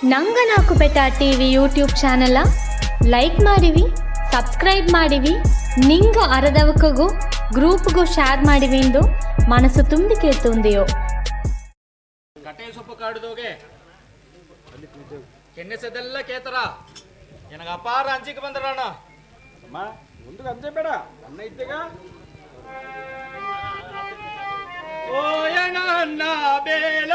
ನಂಗನಾಕು ಬೆಟ TV YouTube channel like ಮಾಡಿವಿ, subscribe ಮಾಡಿವಿ, ನಿಂಗ ಅರದವಕಗೂ ಗ್ರೂಪ್ಗೂ ಶೇರ್ ಮಾಡಿವಿ ಎಂದು ಮನಸ್ಸು ತುಂಬಿ ಕೇಳ್ತುಂದೆಯೋ. ಕಟೆ ಸೊಪ್ಪು ಕಾಡುದೋಗೆ ಕೆನ್ನೆಸದೆಲ್ಲ ಕೇತರ ನನಗೆ ಅಪಾರ ಅಂಜಿಕೆ ಬಂದರಣ್ಣ. ಅಮ್ಮ ಒಂದು ಅಂಜೆ ಬೇಡ, ಅನ್ನ ಇದ್ದೇಗ ಓಯಣ ಬೇಲ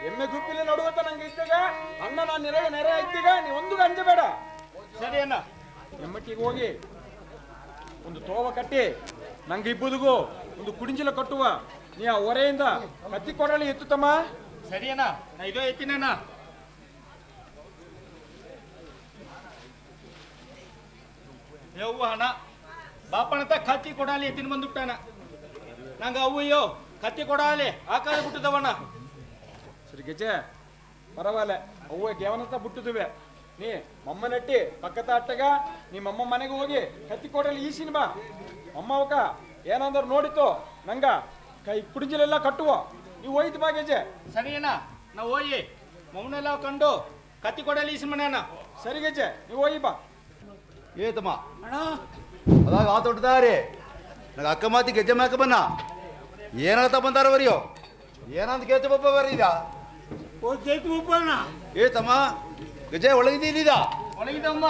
ಎಮ್ಮೆ ಗುಪ್ಪಿಲಿ ನೋಡುವತ್ತ ನಂಗೆ ಇದ್ದಾಗ ಅನ್ನ ನಾನು ನೆರೆ ಆಯ್ತೀಗ ನೀ ಒಂದು ಅಂಜಬೇಡ. ಸರಿ ಅಣ್ಣ. ಎಮ್ಮಟ್ಟಿಗೆ ಹೋಗಿ ಒಂದು ತೋವ ಕಟ್ಟಿ ನಂಗೆ ಇಬ್ಬುದಿಗೂ ಒಂದು ಕುಡಿಂಜಿಲ ಕಟ್ಟುವ. ನೀ ಆ ಹೊರೆಯಿಂದ ಕತ್ತಿ ಕೊಡಲಿ ಎತ್ತುತ್ತಮ್ಮ. ಸರಿ ಅಣ್ಣ, ನಾ ಇದೋ ಎತ್ತಿನ ಯವ್ವ ಹಣ ಬಾಪಣತ ಕತ್ತಿ ಕೊಡಾಲಿ ಎತ್ತಿನ ಬಂದುಬಿಟ್ಟಾನ. ನಂಗೆ ಅವ್ವಯ್ಯೋ ಕತ್ತಿ ಕೊಡಾಲಿ ಆಕಾದ ಬಿಟ್ಟದವಣ್ಣ. ಸರಿ ಗೆಜೆ ಪರವಾಗಿಲ್ಲ, ಅವ್ವ ಗೆವನತ್ತ ಬಿಟ್ಟುದುವೆ. ನೀ ಮಮ್ಮ ನಟ್ಟಿ ಪಕ್ಕದ ಅಟ್ಟಗ ನಿಮ್ಮ ಅಮ್ಮ ಮನೆಗೆ ಹೋಗಿ ಕತ್ತಿ ಕೊಡಲಿ ಈಸಿನ ಬಾ. ಅಮ್ಮ ಅವಕ ಏನಂದ್ರೆ ನೋಡಿತ್ತು ನಂಗ ಕೈ ಕುಡಿಂಜಲೆಲ್ಲ ಕಟ್ಟುವ. ನೀವು ಹೋಯ್ತು ಬಾ ಗೆಜೆ. ಸರಿ ಅಣ್ಣ, ನಾವು ಹೋಗಿ ಮಮ್ಮನೆಲ್ಲ ಕಂಡು ಕತ್ತಿ ಕೊಡಲಿ ಈಸಿನ ಮನೆ ಅಣ್ಣ. ಸರಿ ಗೆಜೆ ನೀವು ಹೋಗಿ ಬಾ. ಏತಮ್ಮ ಅಣ್ಣ ಅದಾಗ ಆ ತೊಡ್ದಾರೆ ನನಗೆ ಅಕ್ಕ ಮಾತಿ ಗೆಜ್ಜೆ ಮ್ಯಾಕ ಬನ್ನ ಏನಾಗ್ತಾ ಬಂದಾರ ಬರಿಯೋ ಏನಂತ ಕೇಳ್ತ ಬಪ್ಪ ಬರೀದ ಏತಮ್ಮ ಗೆಜ್ಜೆ ಒಳಗಿದ್ದೀದ ಒಳಗಿದ್ದಮ್ಮ.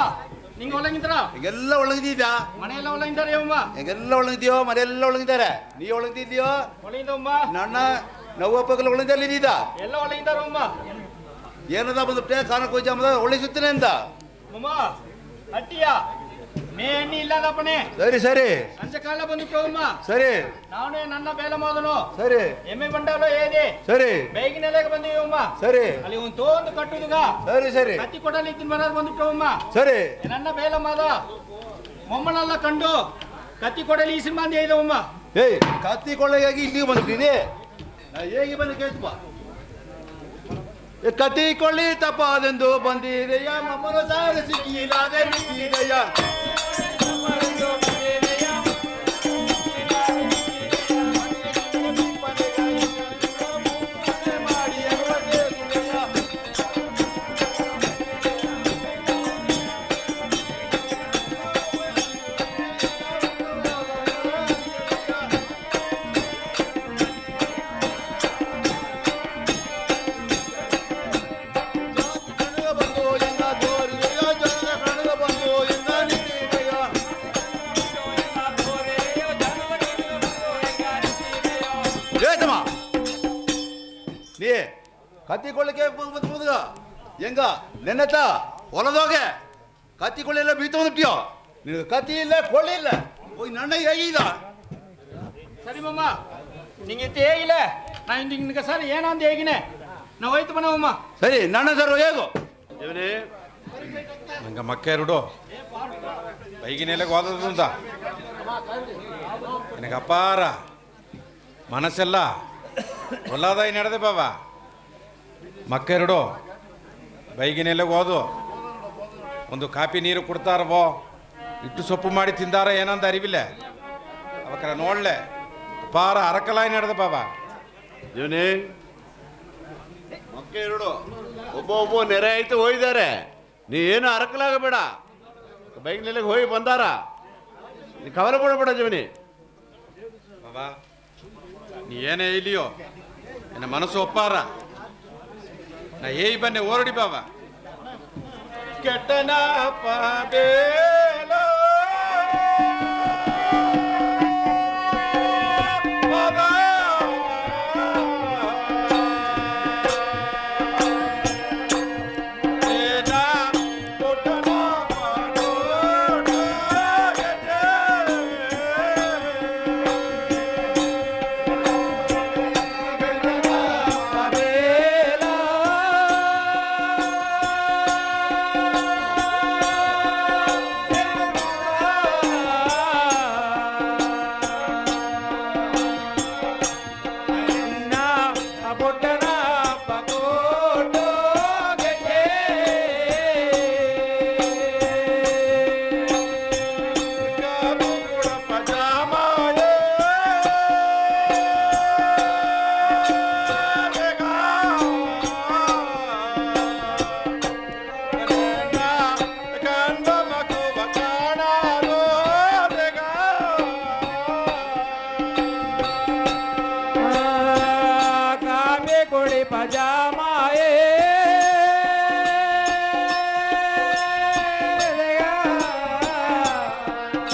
ನಿಂಗೆ ಒಳಗಿದ್ರ ಈಗೆಲ್ಲ ಒಳಗಿದ್ದೀದ ಮನೆಯೆಲ್ಲ ಒಳಗಿದ್ದಾರೆ ಅಮ್ಮ. ಈಗೆಲ್ಲ ಒಳಗಿದ್ಯೋ ಮನೆಯೆಲ್ಲ ಒಳಗಿದ್ದಾರೆ. ನೀ ಒಳಗಿದ್ದೀಯೋ ಒಳಗಿದ್ದಮ್ಮ. ನನ್ನ ನವ್ವಪ್ಪಗಲ ಒಳಗಿದ್ದಲ್ಲಿದ್ದೀದ ಎಲ್ಲ ಒಳಗಿದ್ದಾರಮ್ಮ. ಏನದ ಬಂದುಬಿಟ್ಟೆ ಕಾನ ಕೊಯ್ಜಾಮದ ಒಳ್ಳೆ ಸುತ್ತನೆ ಅಂತ ಮಮ್ಮ ಅಟ್ಟಿಯ ಮೇ ಎಣ್ಣೆ ಇಲ್ಲದಪ್ಪಣೆ. ಸರಿ ಸರಿ ಸಂಜೆ ಕಾಲ ಬಂದುಬಿಟ್ಟು ಅಮ್ಮ. ಸರಿ ನಾವೇ ನನ್ನ ಬೇಲ ಮಾದನು ಸರಿ ಎಮ್ಮೆ ಬಂಡಾಲ ಏದಿ ಸರಿ ಬೇಗಿನೆಲೆಗೆ ಬಂದೀವಿ ಅಮ್ಮ. ಸರಿ ಅಲ್ಲಿ ಒಂದು ತೋಂದು ಕಟ್ಟುದುಗ ಸರಿ ಸರಿ ಕತ್ತಿ ಕೊಡಲಿ ಇತ್ತಿನ ಬರೋದು ಬಂದುಬಿಟ್ಟು ಅಮ್ಮ. ಸರಿ ನನ್ನ ಬೇಲ ಮಾದ ಮೊಮ್ಮನೆಲ್ಲ ಕಂಡು ಕತ್ತಿ ಕೊಡಲಿ ಈಸಿನ ಮಂದಿ ಐದವಮ್ಮ. ಏಯ್ ಕತ್ತಿ ಕೊಳ್ಳೆಗಾಗಿ ಇಲ್ಲಿಗೆ ಬಂದಿದ್ದೀನಿ. ಹೇಗೆ ಬಂದು ಕೇಳ್ತಪ್ಪ ಕತ್ತಿ ಕೊಳ್ಳಿ ತಪ್ಪಾದೆಂದು ಬಂದಿದೆಯ ನಮ್ಮನ ಸಾರಿಸಿ ಕೀಲಾದೆಯ ಬಂದು ಕತ್ತಿಕೊಳ್ಳಿಕ್ಕೆ ಮುದುಗ ಹೆಂಗ ನೆನ್ನೆತ್ತ ಹೊಲದೋಗೆ ಕತ್ತಿಕೊಳ್ಳೆಲ್ಲ ಬೀತೊಂದಿಟ್ಟಿಯೋ ನಿನಗೆ ಕತ್ತಿ ಇಲ್ಲ ಕೊಳ್ಳಿ ಇಲ್ಲ ಹೋಗಿ ನನ್ನ ಹೇಗೀಗ ಸರಿ ಮಮ್ಮ ನಿಂಗೆ ಹೇಗಿಲ್ಲ ನಾ ಇಂದು ನಿನಗೆ ಸರ್ ಏನಂದ ಹೇಗಿನೇ ನಾವು ಹೋಯ್ತು ಬನ್ನವಮ್ಮ ಸರಿ ನನ್ನ ಸರ್ ಹೇಗೋ ಇವನೇ ನಂಗೆ ಮಕ್ಕೆರಡು ಬೈಗಿನೆಲೆಗೆ ಓದೋದು ಅಂತ ನನಗೆ ಅಪಾರ ಮನಸ್ಸೆಲ್ಲ ಹೊಲದಾಗಿ ನಡೆದೆ ಬಾಬಾ ಮಕ್ಕೆರಡು ಬೈಗಿನೆಲೆಗೆ ಓದು ಒಂದು ಕಾಪಿ ನೀರು ಕೊಡ್ತಾರವೋ ಇಟ್ಟು ಸೊಪ್ಪು ಮಾಡಿ ತಿಂದಾರ ಏನಂತ ಅರಿವಿಲ್ಲ ಅವಕ್ರ ನೋಡ್ಲೆ ಅಪಾರ ಅರಕಲಾಯಿ ನಡೆದೆ ಬಾಬಾ ಇವನೇ ಮಕ್ಕ ಎರಡು ಒಬ್ಬ ನೆರೆ ಆಯ್ತು ಹೋಗಿದ್ದಾರೆ ನೀ ಏನು ಅರಕಲಾಗಬೇಡ ಬೈಕ್ ನೆಲೆಗೆ ಹೋಗಿ ಬಂದಾರ ನೀ ಕವಲ ಪಡಬೇಡ ಜೀವನಿ ಬಾಬಾ ನೀ ಏನೇ ಇಲ್ಲಿಯೋ ನನ್ನ ಮನಸ್ಸು ಒಪ್ಪಾರ ನಾ ಏಯ್ ಬನ್ನೆ ಓರಡಿ ಬಾಬಾ ಕೆಟ್ಟನ ಪಾಬೇಲೋ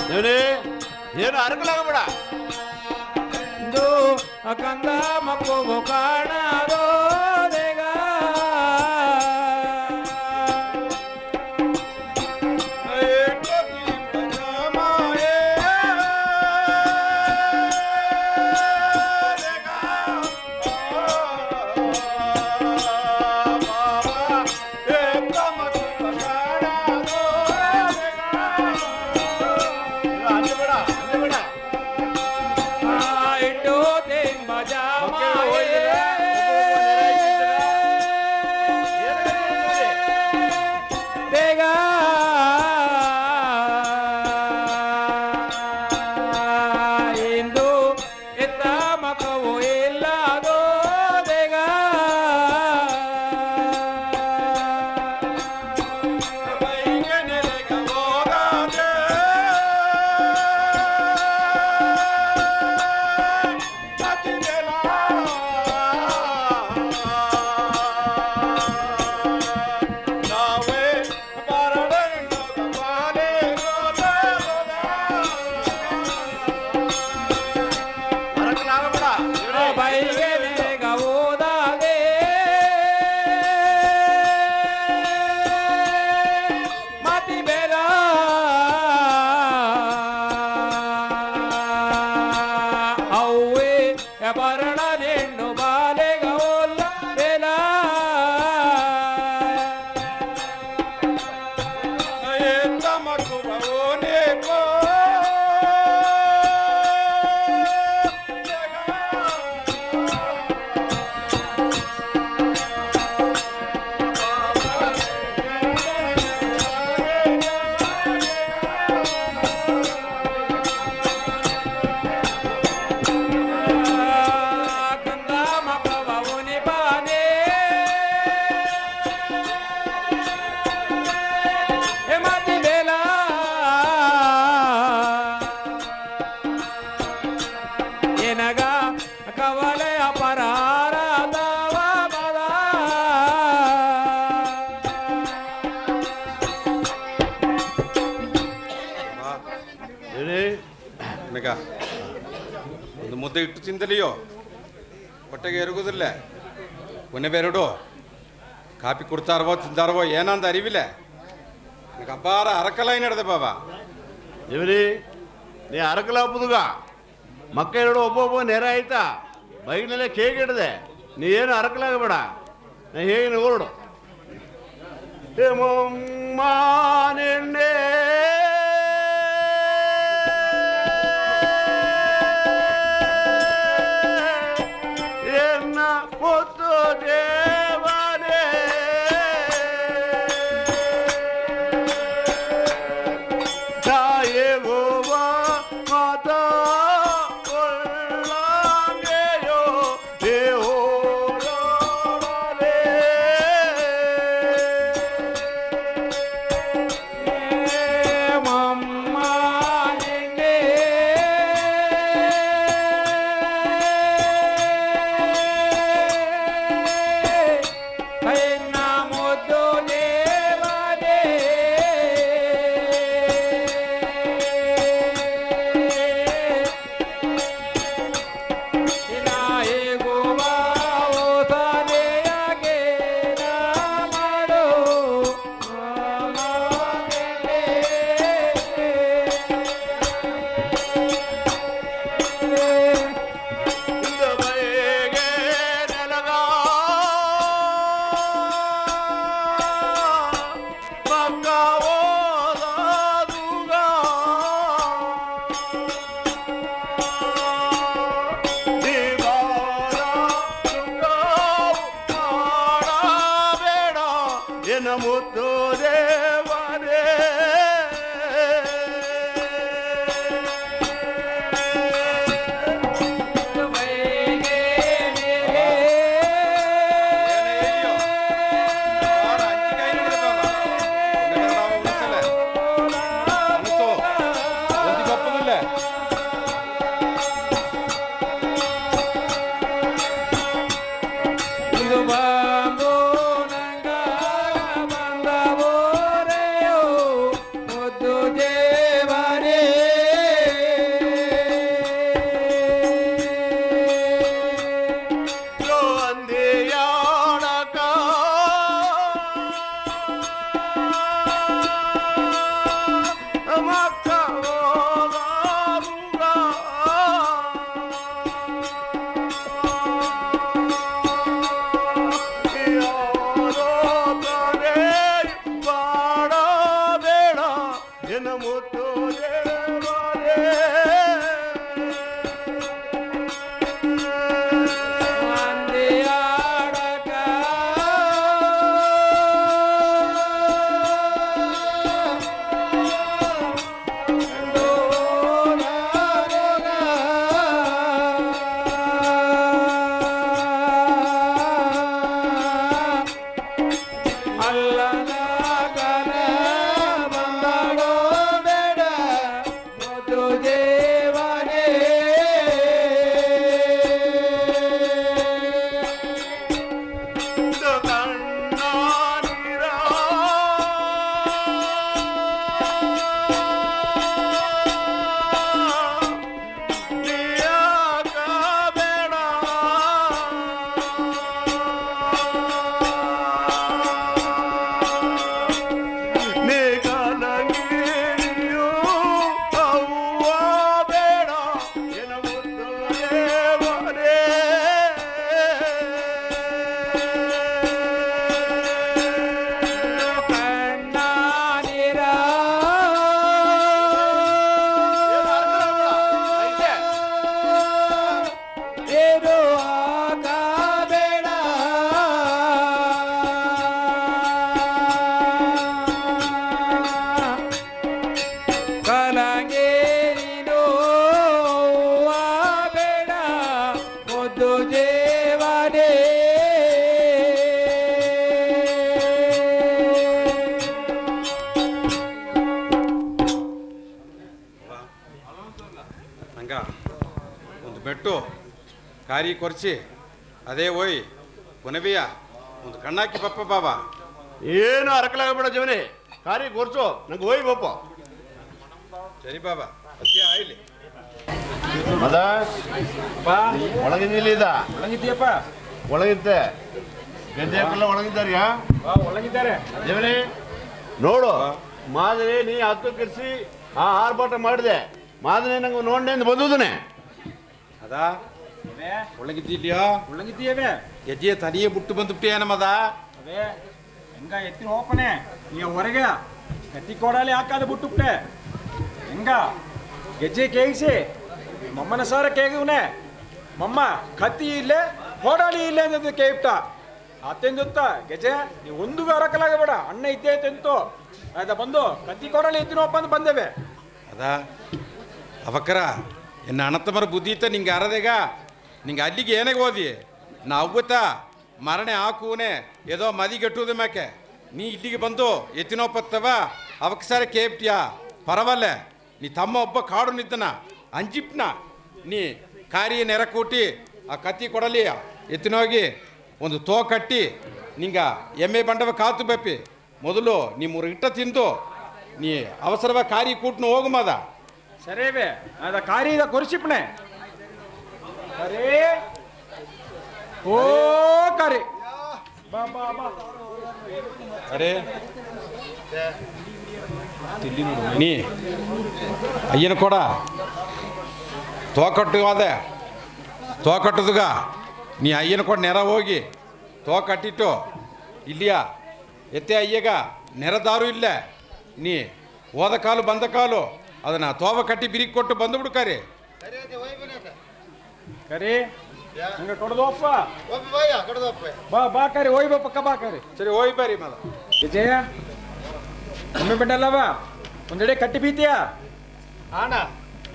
ಇವನೇ ಏನು ಅರಕಲಾಗಬೇಡ ಕಂದ ಮಕ್ಕಳು ಕಾಣೋ ದೇಗ ಒಂದು ಮುದ್ದೆ ಇಟ್ಟು ತಿಂದಲಿಯೋ ಹೊಟ್ಟೆಗೆ ಎರಗುದಿಲ್ಲ ಕೊನೆಬೇರೆಡು ಕಾಪಿ ಕೊಡ್ತಾರವೋ ತಿಂತಾರವೋ ಏನಂದ ಅರಿವಿಲ್ಲ ನನಗೆ ಅಪಾರ ಅರಕಲಾಯಿ ನಡೆದೆ ಬಾಬಾ ಇವರಿ ನೀ ಅರಕಲ ಪುದುಗ ಮಕ್ಕ ಎರಡು ಒಬ್ಬೊಬ್ಬ ನೆರೆ ಆಯ್ತಾ ಬೈಕ್ನಲ್ಲೇ ಕೇಕ್ ಹಿಡ್ದೆ ನೀ ಏನು ಅರಕಲಾಗಬೇಡ ನಾ ಹೇಗೆ ನೋಡು ಮಾನೆಣ್ಣೆ ಎನ್ನ ಮುತ್ತು ದೇವನೇ ತಾಯೇ ಗೋವ ಮಾತಾ ಒಳ್ಳಂಗೆಯೋ ದೇವೋ ಮುತ್ತು ದೇವರೇ ಒಂದು ಬೆಟ್ಟು ಕಾರಿ ಕೊರ್ಚಿ ಅದೇ ಹೋಯ್ ಕೊನೆಬಿಯ ಒಂದು ಕಣ್ಣಾಕಿ ಪಪ್ಪ ಬಾಬಾ ಏನು ಅರಕಲಾಗಬೇಡ ಜವನಿ ಕಾರಿ ಕೊರ್ಸು ನಂಗೆ ಹೋಯ್ ಬಪ್ಪ ಸರಿ ಬಾಬಾ ಅಷ್ಟೇ ಆಯ್ಲಿ ಮದ ಒಳಗಿದ್ದಿಲ್ಲ ಇದ ಒಳಗಿದ್ದೀಯಪ್ಪ ಒಳಗಿದ್ದೆ ಗೆದ್ದೆಲ್ಲ ಒಣಗಿದ್ದಾರ್ಯಾ? ಒಳಗಿದ್ದಾರೆ. ದೇವರೇ ನೋಡು, ಮಾದರಿ ನೀ ಹತ್ತು ಕಿರ್ಸಿ ಆ ಆರ್ಭಟ ಮಾಡಿದೆ. ಮಾದರಿ ನಂಗೆ ನೋಡ್ನೆ ಬಂದುದನೆ ಅದಾ ಒಳಗಿದ್ದಿಲ್ಯಾ? ಒಳಗಿದ್ದೀಯವೆ ಗೆಜ್ಜೆ ತನಿಯೇ ಬಿಟ್ಟು ಬಂದುಬಿಟ್ಟೆ ನಮ್ಮದ. ಅದೇ ಹೆಂಗ ಎತ್ತಿನ ಹೋಪನೆ ನೀ ಹೊರಗೆ ಕತ್ತಿ ಕೊಡಲಿ ಹಾಕಾದ ಬಿಟ್ಟುಬಿಟ್ಟೆ. ಹೆಂಗ ಗೆಜ್ಜೆ ಕೇಗಿಸಿ ಮಮ್ಮನ ಸಾರ ಕೇಗವನೆ. ಮಮ್ಮ ಕತ್ತಿ ಇಲ್ಲೇ ಹೋಡಾಳಿ ಇಲ್ಲೇ ಅಂತ ಕೇಳ್ಬಿಟ್ಟ. ಅತ್ತೆಂದುತ್ತ ಗೆಜೆ ನೀವು ಒಂದು ಅರಕಲಾಗಬೇಡ, ಅಣ್ಣ ಇದ್ದೇ ತೆಂತು ಆಯ್ತಾ ಬಂದು ಕತ್ತಿ ಕೊಡಲಿ ಎತ್ತಿನೋಪ್ಪ ಅಂತ ಬಂದೇವೆ. ಅದಾ ಅವಕ್ಕರ ಎನ್ನ ಅಣತಮರ ಬುದ್ಧಿ ಇತ್ತ ನಿಂಗೆ ಅರದೇಗ ನಿಂಗೆ ಅಲ್ಲಿಗೆ ಏನಾಗ ಓದಿ ನಾ ಅವ್ವತ್ತಾ ಮರಣೆ ಹಾಕುವನೆ ಏದೋ ಮದಿಗೆಟ್ಟುವುದೇ ಮ್ಯಾಕೆ ನೀ ಇಲ್ಲಿಗೆ ಬಂದು ಎತ್ತಿನೋಪತ್ತವ ಅವಕ್ಕೆ ಸಾರೆ ಕೇಳ್ತೀಯಾ? ಪರವಲ್ಲ, ನೀ ತಮ್ಮ ಒಬ್ಬ ಕಾಡು ನಿದ್ದನ ಅಂಜಿಪ್ನ ನೀ ಕಾರಿಯ ನೆರ ಕೂಟಿ ಆ ಕತ್ತಿ ಕೊಡಲಿ ಎತ್ತಿನೋಗಿ ಒಂದು ತೋ ಕಟ್ಟಿ ನಿಂಗ ಎಮ್ಮೆ ಬಂಡವ ಕಾತು ಬೆಪ್ಪಿ ಮೊದಲು ನೀ 3 ಇಟ್ಟ ತಿಂದು ನೀ ಅವಸರವಾಗಿ ಕಾರಿ ಕೂಟ್ನು ಹೋಗು ಮಾದ. ಸರಿವೇ ಅದ ಕಾರಿದ ಕೊರಿಸಿಪ್ನೆ ಅರೇ ಓ ಕಾರಿ ಬಾ ಬಾ ಬಾ ಅರೆ ನೀ ಅಯ್ಯನ ಕೊಡ ತೋಕಟ್ಟು ಅದೇ ತೋಕಟ್ಟದುಗ ನೀ ಅಯ್ಯನ ಕೊಡ ನೆರ ಹೋಗಿ ತೋಕಟ್ಟಿಟ್ಟು ಇಲ್ಲಿಯ ಎತ್ತೆ ಅಯ್ಯಗ ನೆರದಾರು ಇಲ್ಲ ನೀ ಹೋದ ಕಾಲು ಬಂದ ಕಾಲು ಅದನ್ನ ತೋವ ಕಟ್ಟಿ ಬಿರಿಕ್ ಕೊಟ್ಟು ಬಂದುಬಿಡು ಕರಿ ಕರಿ ಹಂಗ ಕೊಡದೋಪ್ಪ ಬಾ ಬಾ ಕರಿ ಹೋಯ್ ಬಾ ಪಕ್ಕ ಬಾ ಕರಿ ಸರಿ ಹೋಯ್ ಬರ್ರಿ ಮದ ವಿಜಯ ಒಮ್ಮೆ ಬಿಟ್ಟಲ್ಲವ ಒಂದೆಡೆ ಕಟ್ಟಿ ಬೀತಿಯಾ ಅಣ್ಣ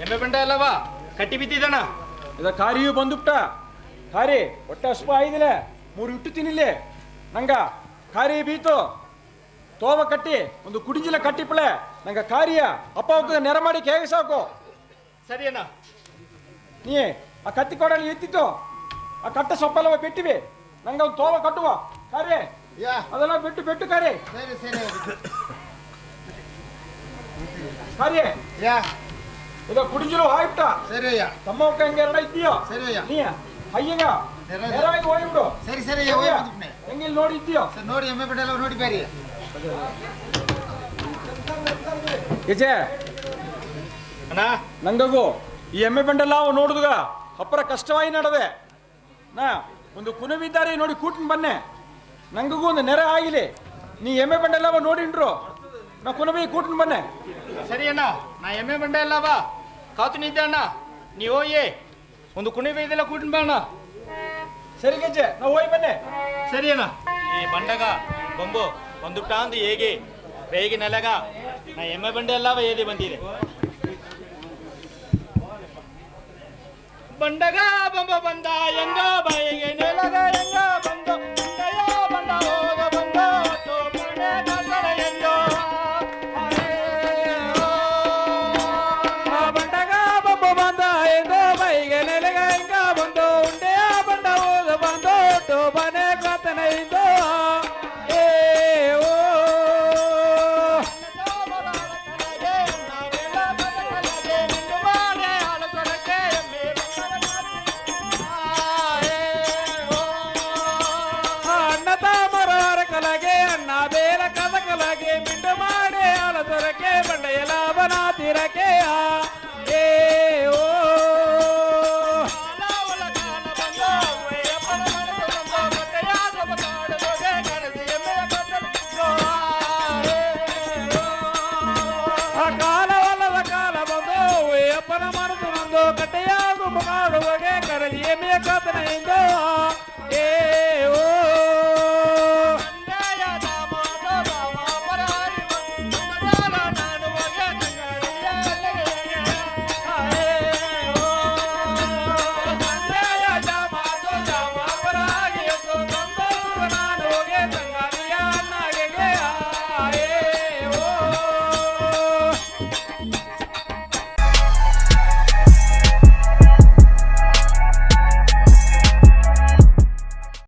ಎಮ್ಮೆ ಬಂಡ ಅಲ್ಲವಾ ಕಟ್ಟಿ ಬಿದ್ದಿದ್ದಣ್ಣ. ಇದ ಕಾರಿಯು ಬಂದುಬಿಟ್ಟ. ಕಾರಿ ಹೊಟ್ಟೆ ಹಸ್ಪ ಆಯ್ದಿಲ್ಲ 3 ಇಟ್ಟು ತಿನ್ನಿಲ್ಲಿ ನಂಗ ಕಾರಿ ಬೀತು ತೋವ ಕಟ್ಟಿ ಒಂದು ಕುಡಿಜಿಲ ಕಟ್ಟಿಪ್ಲೆ ನಂಗ ಕಾರಿಯ ಅಪ್ಪ ಹೋಗ ನೆರ ಮಾಡಿ ಕೇಗ ಸಾಕು. ಸರಿ ಅಣ್ಣ. ನೀ ಆ ಕತ್ತಿ ಕೊಡಲಿ ಎತ್ತಿತ್ತು ಆ ಕಟ್ಟ ಸೊಪ್ಪೆಲ್ಲವ ಬಿಟ್ಟಿವಿ ನಂಗ ಒಂದು ತೋವ ಕಟ್ಟುವ ಕಾರಿ ಅದೆಲ್ಲ ಬಿಟ್ಟು ಬಿಟ್ಟು ಕಾರಿ ಕಾರಿ ಇದು ಕುಡಿಜಿಲು ಹಾಯ್ಬಿಟ್ಟ. ತಮ್ಮ ಹಂಗೆ ಎರಡ ಇದ್ದೀಯೋ ನೀ ಅಯ್ಯಗ ನೇರವಾಗಿ ಹೋಗ್ಬಿಡು. ಸರಿ ಹೆಂಗಿಲ್ ನೋಡಿ ಇದ್ದೀಯೋ ನೋಡಿ ಎಮ್ಮೆ ಬಿಡಲ್ಲ ನೋಡಿ ಬೇರೆ ಯಜೆ ಅಣ್ಣ ನಂಗಗು ಈ ಎಮ್ಮೆ ಬಂಡೆಲ್ಲ ಅವು ನೋಡುದುಗ ಅಪ್ಪರ ಕಷ್ಟವಾಗಿ ನಡದೆ ನಾ ಒಂದು ಕುನವಿದ್ದಾರೆ ನೋಡಿ ಕೂಟಿನ ಬನ್ನೆ ನಂಗಗೂ ಒಂದು ನೆರೆ ಆಗಿಲಿ ನೀ ಎಮ್ಮೆ ಬಂಡೆಲ್ಲ ಅವ ನೋಡಿಂಡ್ರು ನಾ ಕುನವಿ ಕೂಟಿನ ಬನ್ನೆ. ಸರಿ ಅಣ್ಣ, ನಾ ಎಮ್ಮೆ ಬಂಡ ಅಲ್ಲವಾ ಕಾತು ನಿದ್ದೆ ಅಣ್ಣ. ನೀ ಹೋಗಿ ಒಂದು ಕುಣಿವೆ ಇದೆಲ್ಲ ಕೂಟಿನ ಬಾ ಅಣ್ಣ. ಸರಿ ಗೆಜ್ಜೆ ನಾವು ಹೋಗಿ ಬನ್ನೆ. ಸರಿ ಅಣ್ಣ. ಈ ಬಂಡಗ ಬೊಂಬು ಒಂದು ಟಾಂದು ಹೇಗೆ ಬೇಗಿ ನೆಲಗ ನಾ ಎಮ್ಮೆ ಬಂಡೆ ಅಲ್ಲವ ಏದಿ ಬಂದಿದೆ. ಬಂಡಗ ಬೊಂಬ ಬಂದ ಎಂಗ ಬಾಯಿಗೆ ನೆಲಗ ಎಂಗ ಬಂದು ಬಂಡಯ ಬಂಡ ಹೋಗ ಬಂದ ಹೊತ್ತು ಮನೆ ಕತ್ತಲ ಎಂದೋ. ಬಂಡಗ ಬೊಬ್ಬ ಬಂದ ಎಂದೋ ಬೈಗೆ ನೆಲೆಗ ಹೆಂಗ ಬಂದು ಉಂಡೆಯ ಬಂಡ ಹೋದ ಬಂದು ಒಟ್ಟು ಮನೆ ಕತ್ತನ ಇಂದೋ. ಕಟ್ಟೆಯಾಗು ಮಾಡುವಾಗೆ ಕರದಿ ಎಮ್ಮೆಯ ಕತ್ತನೆಯಿಂದ ನಾನು